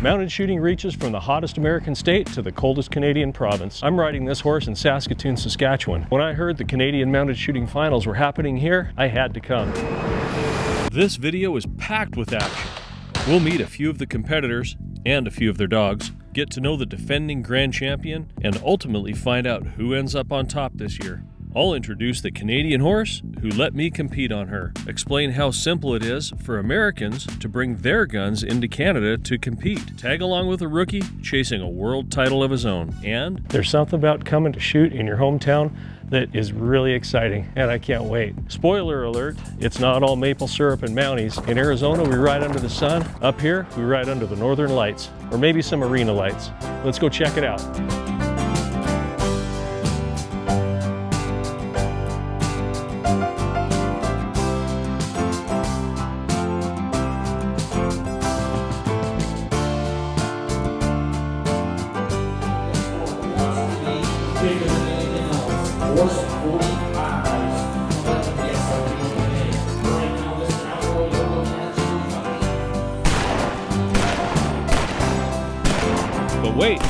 Mounted shooting reaches from the hottest American state to the coldest Canadian province. I'm riding this horse in Saskatoon, Saskatchewan. When I heard the Canadian Mounted Shooting Finals were happening here, I had to come. This video is packed with action. We'll meet a few of the competitors and a few of their dogs, get to know the defending grand champion, and ultimately find out who ends up on top this year. I'll introduce the Canadian horse who let me compete on her, explain how simple it is for Americans to bring their guns into Canada to compete, tag along with a rookie chasing a world title of his own. And there's something about coming to shoot in your hometown that is really exciting, and I can't wait. Spoiler alert, it's not all maple syrup and Mounties. In Arizona, we ride under the sun. Up here, we ride under the northern lights, or maybe some arena lights. Let's go check it out. But wait,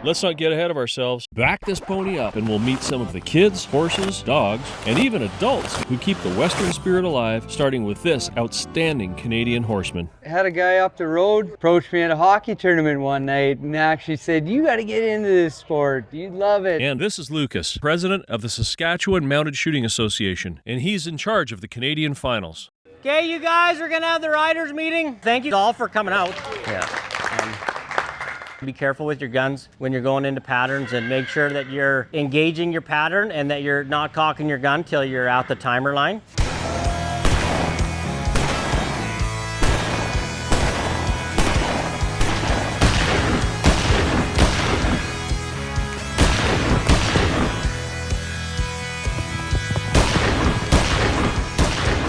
let's not get ahead of ourselves. Back this pony up and we'll meet some of the kids, horses, dogs, and even adults who keep the Western spirit alive, starting with this outstanding Canadian horseman. I had a guy up the road approach me at a hockey tournament one night and actually said, "You got to get into this sport. You'd love it." And this is Lucas, president of the Saskatchewan Mounted Shooting Association, and he's in charge of the Canadian finals. Okay, you guys, we're gonna have the riders meeting. Thank you all for coming out. Be careful with your guns when you're going into patterns, and make sure that you're engaging your pattern and that you're not cocking your gun till you're out the timer line.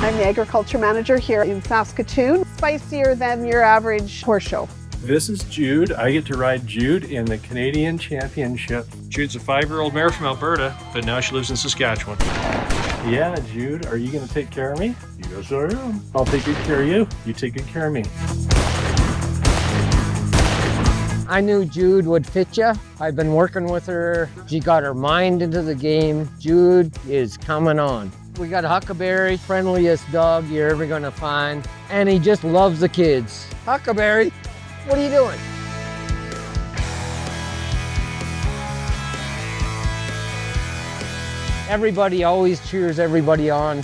I'm the agriculture manager here in Saskatoon. Spicier than your average horse show. This is Jude. I get to ride Jude in the Canadian Championship. Jude's a 5-year-old mare from Alberta, but now she lives in Saskatchewan. Yeah, Jude, are you going to take care of me? Yes, I am. I'll take good care of you. You take good care of me. I knew Jude would fit you. I've been working with her. She got her mind into the game. Jude is coming on. We got Huckleberry, friendliest dog you're ever gonna find, and he just loves the kids. Huckleberry, what are you doing? Everybody always cheers everybody on.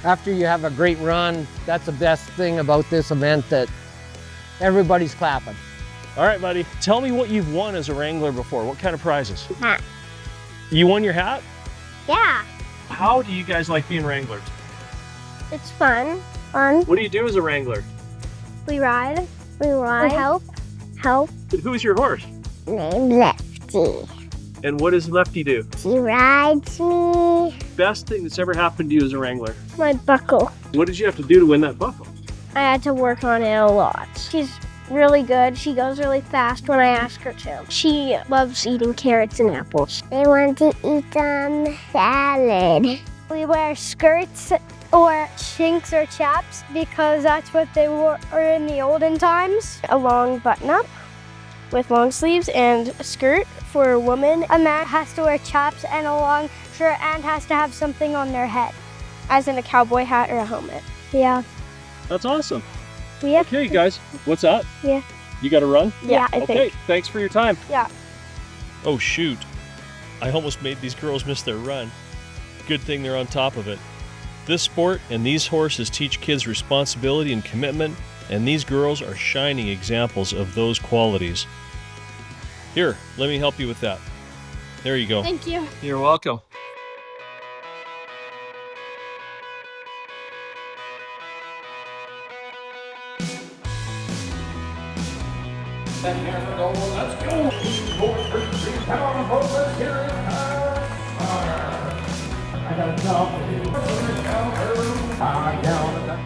After you have a great run, that's the best thing about this event, that everybody's clapping. All right, buddy. Tell me what you've won as a wrangler before. What kind of prizes? Hat. You won your hat? Yeah, How do you guys like being wranglers? it's fun. What do you do as a wrangler? We ride. We help. Who's your horse? Named Lefty. And what does Lefty do? She rides me. Best thing that's ever happened to you as a wrangler? My buckle. What did you have to do to win that buckle? I had to work on it a lot. She's really good. She goes really fast when I ask her to. She loves eating carrots and apples. They want to eat salad. We wear skirts or chinks or chaps because that's what they wore in the olden times. A long button-up with long sleeves and a skirt for a woman. A man has to wear chaps and a long shirt and has to have something on their head, as in a cowboy hat or a helmet. Yeah. That's awesome. Yeah. Okay, guys, what's up? Yeah. You got to run? Yeah, I Okay, think. thanks for your time. Yeah. Oh, shoot. I almost made these girls miss their run. Good thing they're on top of it. This sport and these horses teach kids responsibility and commitment, and these girls are shining examples of those qualities. Here, let me help you with that. There you go. Thank you. You're welcome.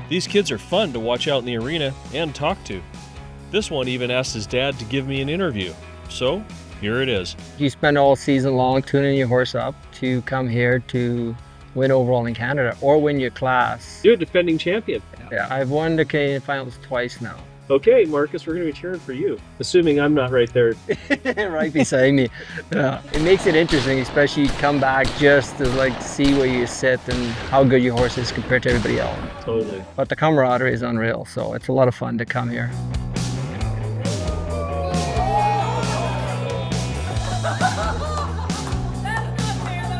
These kids are fun to watch out in the arena and talk to. This one even asked his dad to give me an interview. So, here it is. You spend all season long tuning your horse up to come here to win overall in Canada or win your class. You're a defending champion. Yeah, I've won the Canadian finals twice now. Okay, Marcus, we're going to be cheering for you, assuming I'm not right there. Right beside me. It makes it interesting, especially come back just to like see where you sit and how good your horse is compared to everybody else. Totally. But the camaraderie is unreal, so it's a lot of fun to come here.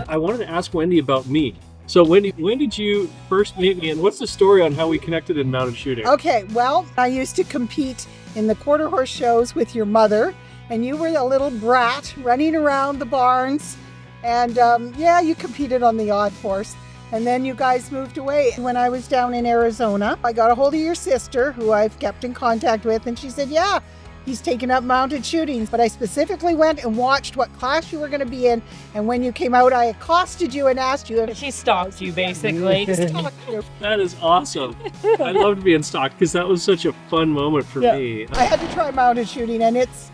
I wanted to ask Wendy about me. So Wendy, when did you first meet me, and what's the story on how we connected in mounted shooting? Okay, well, I used to compete in the quarter horse shows with your mother, and you were a little brat running around the barns, and yeah, you competed on the odd horse. And then you guys moved away. When I was down in Arizona, I got a hold of your sister, who I've kept in contact with, and she said, yeah, he's taken up mounted shooting. But I specifically went and watched what class you were going to be in, and when you came out, I accosted you and asked you if She stalked you, basically. That is awesome. I loved being stalked because that was such a fun moment for me. I had to try mounted shooting, and it's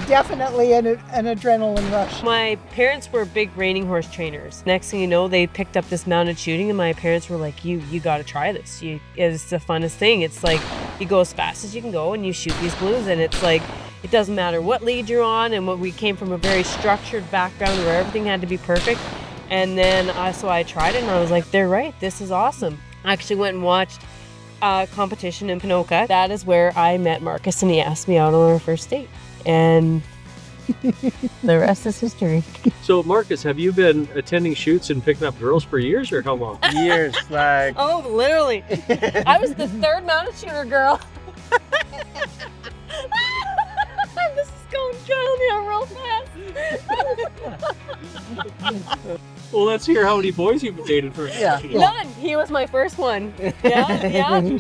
definitely an adrenaline rush. My parents were big reining horse trainers. Next thing you know, they picked up this mounted shooting, and my parents were like, you got to try this. It's the funnest thing. It's like you go as fast as you can go and you shoot these blues, and it's like it doesn't matter what lead you're on. And we came from a very structured background where everything had to be perfect. And then so I tried it, and I was like, they're right. This is awesome. I actually went and watched a competition in Pinoca. That is where I met Marcus, and he asked me out on our first date. And the rest is history. So Marcus, have you been attending shoots and picking up girls for years, or how long? Years, like. Oh, literally. I was the third mounted shooter girl. This is going downhill real fast. Well, let's hear how many boys you've dated for. None. He was my first one. Yeah.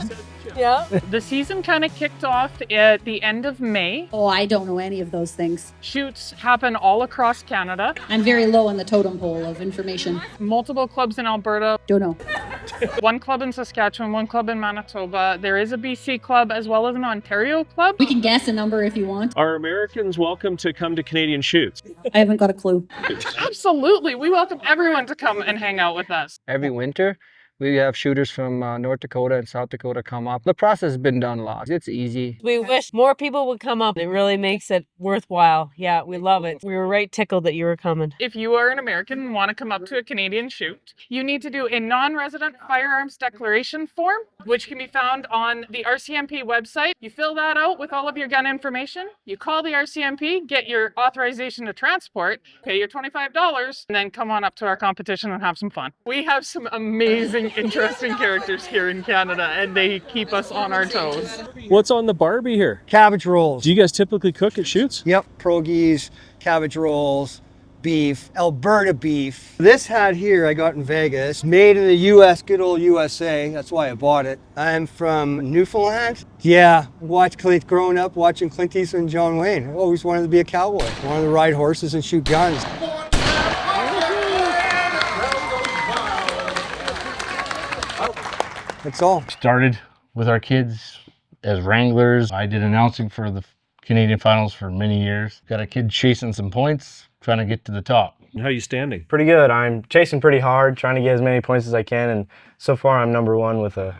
Yeah. The season kind of kicked off at the end of May. Oh, I don't know any of those things. Shoots happen all across Canada. I'm very low on the totem pole of information. Multiple clubs in Alberta. Don't know. One club in Saskatchewan, one club in Manitoba. There is a BC club as well as an Ontario club. We can guess a number if you want. Are Americans welcome to come to Canadian shoots? I haven't got a clue. Absolutely. We welcome everyone to come and hang out with us. Every winter, we have shooters from North Dakota and South Dakota come up. The process has been done a lot. It's easy. We wish more people would come up. It really makes it worthwhile. Yeah, we love it. We were right tickled that you were coming. If you are an American and want to come up to a Canadian shoot, you need to do a non-resident firearms declaration form, which can be found on the RCMP website. You fill that out with all of your gun information. You call the RCMP, get your authorization to transport, pay your $25, and then come on up to our competition and have some fun. We have some amazing, interesting characters here in Canada, and they keep us on our toes. What's on the Barbie here? Cabbage rolls. Do you guys typically cook at shoots? Yep, pierogies, cabbage rolls, beef, Alberta beef. This hat here I got in Vegas, made in the US, good old USA. That's why I bought it. I'm from Newfoundland. Yeah, growing up watching Clint Eastwood and John Wayne. I always wanted to be a cowboy. I wanted to ride horses and shoot guns. That's all. Started with our kids as wranglers. I did announcing for the Canadian finals for many years. Got a kid chasing some points, trying to get to the top. How are you standing? Pretty good. I'm chasing pretty hard, trying to get as many points as I can, and so far I'm number one with a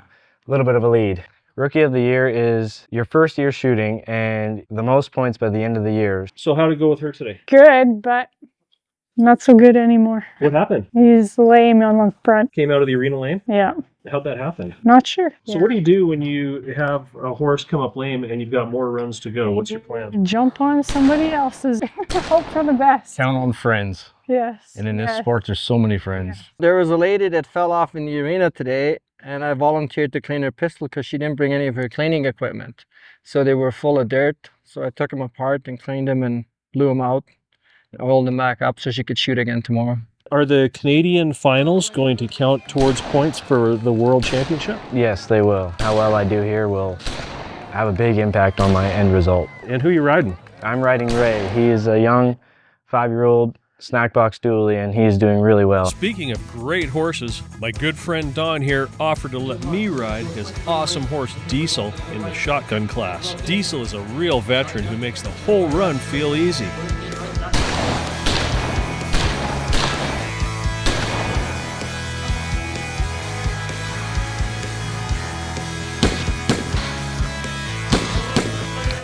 little bit of a lead. Rookie of the year is your first year shooting and the most points by the end of the year. So how did it go with her today? Good, but not so good anymore. What happened? He's lame on the front. Came out of the arena lame? Yeah. How'd that happen? Not sure. So what do you do when you have a horse come up lame and you've got more runs to go? What's your plan? Jump on somebody else's. Hope for the best. Count on friends. Yes. And in this sport, there's so many friends. There was a lady that fell off in the arena today, and I volunteered to clean her pistol because she didn't bring any of her cleaning equipment. So they were full of dirt. So I took them apart and cleaned them and blew them out, and oiled them back up so she could shoot again tomorrow. Are the Canadian finals going to count towards points for the World Championship? Yes, they will. How well I do here will have a big impact on my end result. And who are you riding? I'm riding Ray. He is a young 5-year-old snack box dually, and he's doing really well. Speaking of great horses, my good friend Don here offered to let me ride his awesome horse Diesel in the shotgun class. Diesel is a real veteran who makes the whole run feel easy.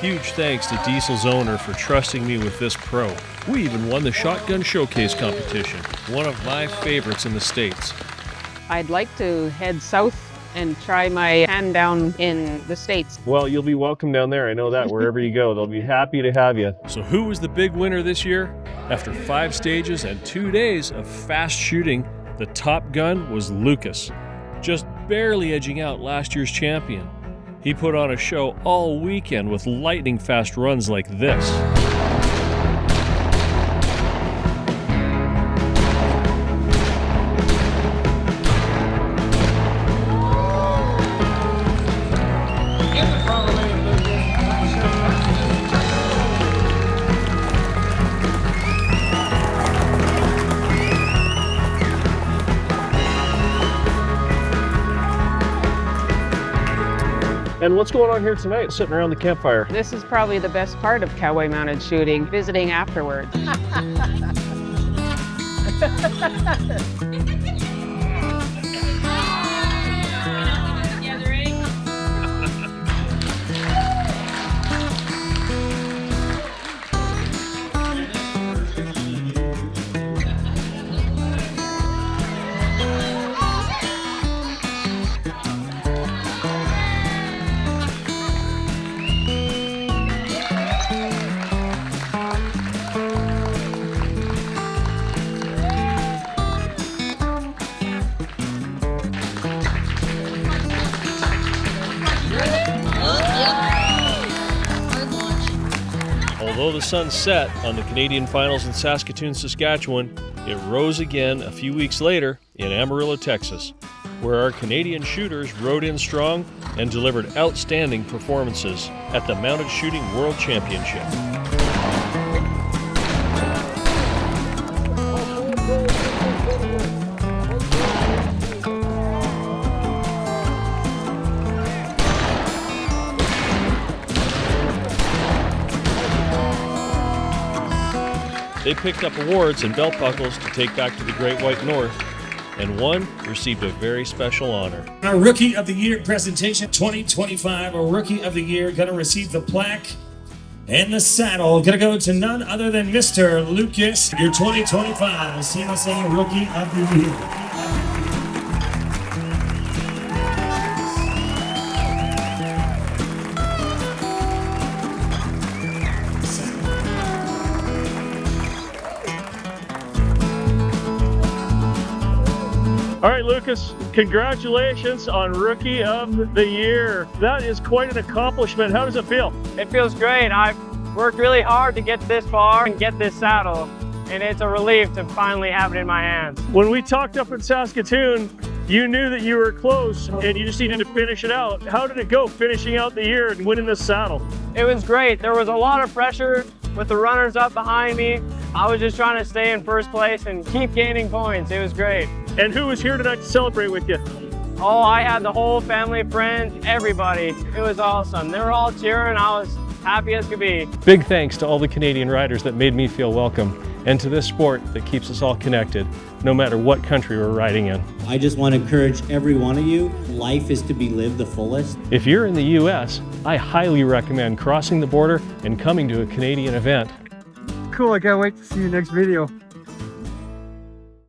Huge thanks to Diesel's owner for trusting me with this pro. We even won the Shotgun Showcase competition, one of my favorites in the States. I'd like to head south and try my hand down in the States. Well, you'll be welcome down there. I know that wherever you go, they'll be happy to have you. So who was the big winner this year? After 5 stages and 2 days of fast shooting, the top gun was Lucas, just barely edging out last year's champion. He put on a show all weekend with lightning fast runs like this. And what's going on here tonight, sitting around the campfire? This is probably the best part of cowboy mounted shooting, visiting afterward. Although the sun set on the Canadian finals in Saskatoon, Saskatchewan, it rose again a few weeks later in Amarillo, Texas, where our Canadian shooters rode in strong and delivered outstanding performances at the Mounted Shooting World Championship. They picked up awards and belt buckles to take back to the Great White North, and one received a very special honor. Our Rookie of the Year presentation 2025, our Rookie of the Year going to receive the plaque and the saddle. Going to go to none other than Mr. Lucas, your 2025 CSA Rookie of the Year. All right, Lucas, congratulations on Rookie of the Year. That is quite an accomplishment. How does it feel? It feels great. I've worked really hard to get this far and get this saddle, and it's a relief to finally have it in my hands. When we talked up in Saskatoon, you knew that you were close and you just needed to finish it out. How did it go finishing out the year and winning this saddle? It was great. There was a lot of pressure with the runners up behind me. I was just trying to stay in first place and keep gaining points. It was great. And who was here tonight to celebrate with you? Oh, I had the whole family, friends, everybody. It was awesome. They were all cheering. I was happy as could be. Big thanks to all the Canadian riders that made me feel welcome, and to this sport that keeps us all connected, no matter what country we're riding in. I just want to encourage every one of you, life is to be lived the fullest. If you're in the US, I highly recommend crossing the border and coming to a Canadian event. Cool, I can't wait to see your next video.